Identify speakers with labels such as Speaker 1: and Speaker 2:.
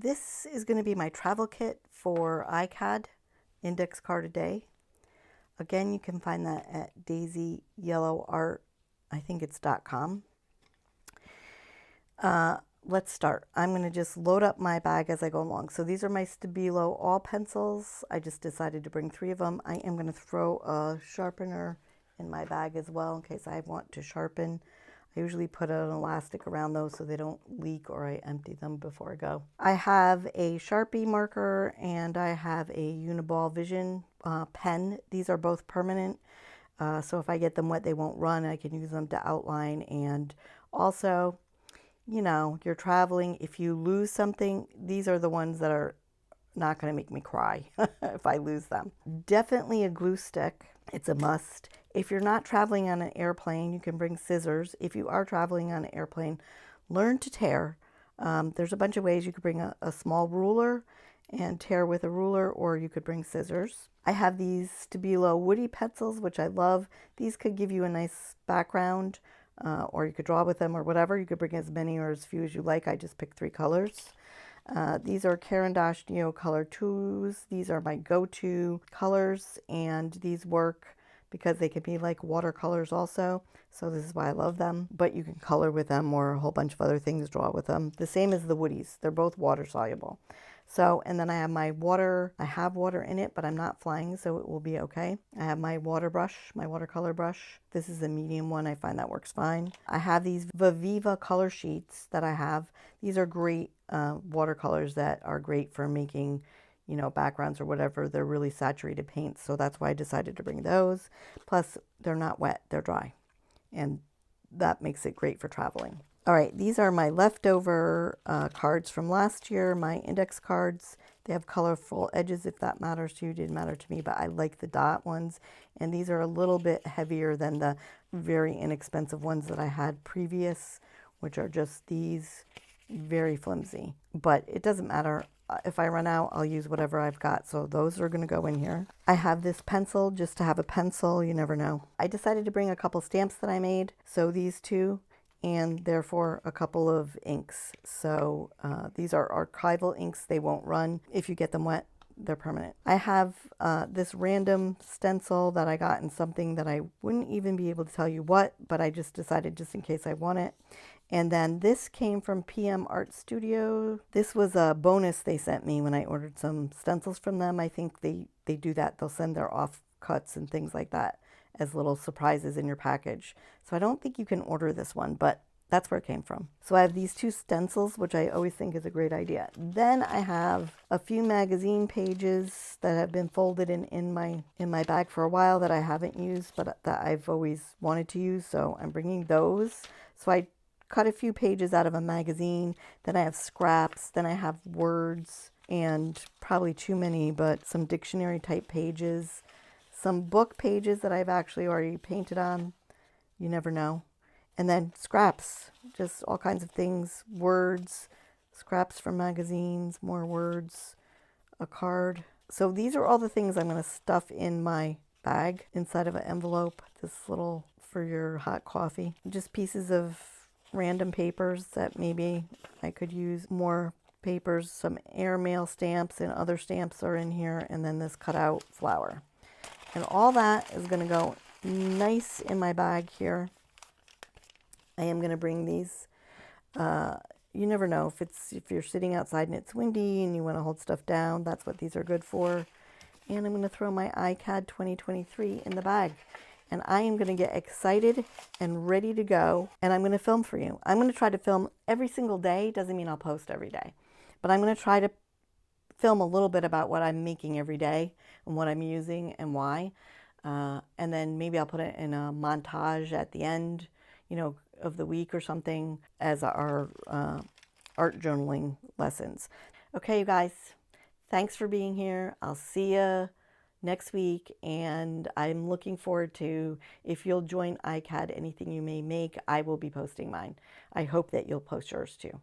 Speaker 1: This is going to be my travel kit for ICAD, Index Card a Day. Again, you can find that at Daisy Yellow Art, I think it's .com. Let's start. I'm going to just load up my bag as I go along. So these are my Stabilo all pencils. I just decided to bring 3 of them. I am going to throw a sharpener in my bag as well in case I want to sharpen. I usually put an elastic around those so they don't leak or I empty them before I go. I have a Sharpie marker and I have a Uniball Vision pen. These are both permanent. So if I get them wet, they won't run. I can use them to outline. And also, you know, you're traveling. If you lose something, these are the ones that are not going to make me cry if I lose them. Definitely a glue stick. It's a must. If you're not traveling on an airplane, you can bring scissors. If you are traveling on an airplane, learn to tear. There's a bunch of ways. You could bring a small ruler and tear with a ruler, or you could bring scissors. I have these Stabilo Woody pencils, which I love. These could give you a nice background, or you could draw with them or whatever. You could bring as many or as few as you like. I just picked 3 colors. These are Caran Neo Color 2s. These are my go-to colors, and these work because they can be like watercolors also. So this is why I love them. But you can color with them or a whole bunch of other things, draw with them. The same as the Woodies. They're both water soluble. So, and then I have my water. I have water in it, but I'm not flying, so it will be okay. I have my water brush, my watercolor brush. This is a medium one. I find that works fine. I have these Viva color sheets that I have. These are great watercolors that are great for making, you know, backgrounds or whatever. They're really saturated paints, so that's why I decided to bring those. Plus, they're not wet, they're dry, and that makes it great for traveling. All right, these are my leftover cards from last year, my index cards. They have colorful edges if that matters to you. It didn't matter to me, but I like the dot ones. And these are a little bit heavier than the very inexpensive ones that I had previous, which are just these, very flimsy. But it doesn't matter. If I run out, I'll use whatever I've got. So those are going to go in here. I have this pencil just to have a pencil. You never know. I decided to bring a couple stamps that I made. So these 2. And therefore a couple of inks. So these are archival inks. They won't run. If you get them wet, they're permanent. I have this random stencil that I got in something that I wouldn't even be able to tell you what, but I just decided just in case I want it. And then this came from PM Art Studio. This was a bonus they sent me when I ordered some stencils from them. I think they do that. They'll send their offcuts and things like that as little surprises in your package. So I don't think you can order this one, but that's where it came from. So I have these 2 stencils, which I always think is a great idea. Then I have a few magazine pages that have been folded in my bag for a while that I haven't used, but that I've always wanted to use. So I'm bringing those. So I cut a few pages out of a magazine. Then I have scraps. Then I have words, and probably too many, but some dictionary type pages. Some book pages that I've actually already painted on. You never know. And then scraps, just all kinds of things. Words, scraps from magazines, more words, a card. So these are all the things I'm going to stuff in my bag inside of an envelope. This little for your hot coffee. Just pieces of random papers that maybe I could use. More papers, some airmail stamps and other stamps are in here. And then this cutout flower. And all that is going to go nice in my bag here. I am going to bring these. You never know if you're sitting outside and it's windy and you want to hold stuff down. That's what these are good for. And I'm going to throw my ICAD 2023 in the bag. And I am going to get excited and ready to go. And I'm going to film for you. I'm going to try to film every single day. Doesn't mean I'll post every day. But I'm going to try to film a little bit about what I'm making every day and what I'm using and why. And then maybe I'll put it in a montage at the end, you know, of the week or something as our art journaling lessons. Okay, you guys, thanks for being here. I'll see you next week, and I'm looking forward to, if you'll join ICAD, anything you may make, I will be posting mine. I hope that you'll post yours too.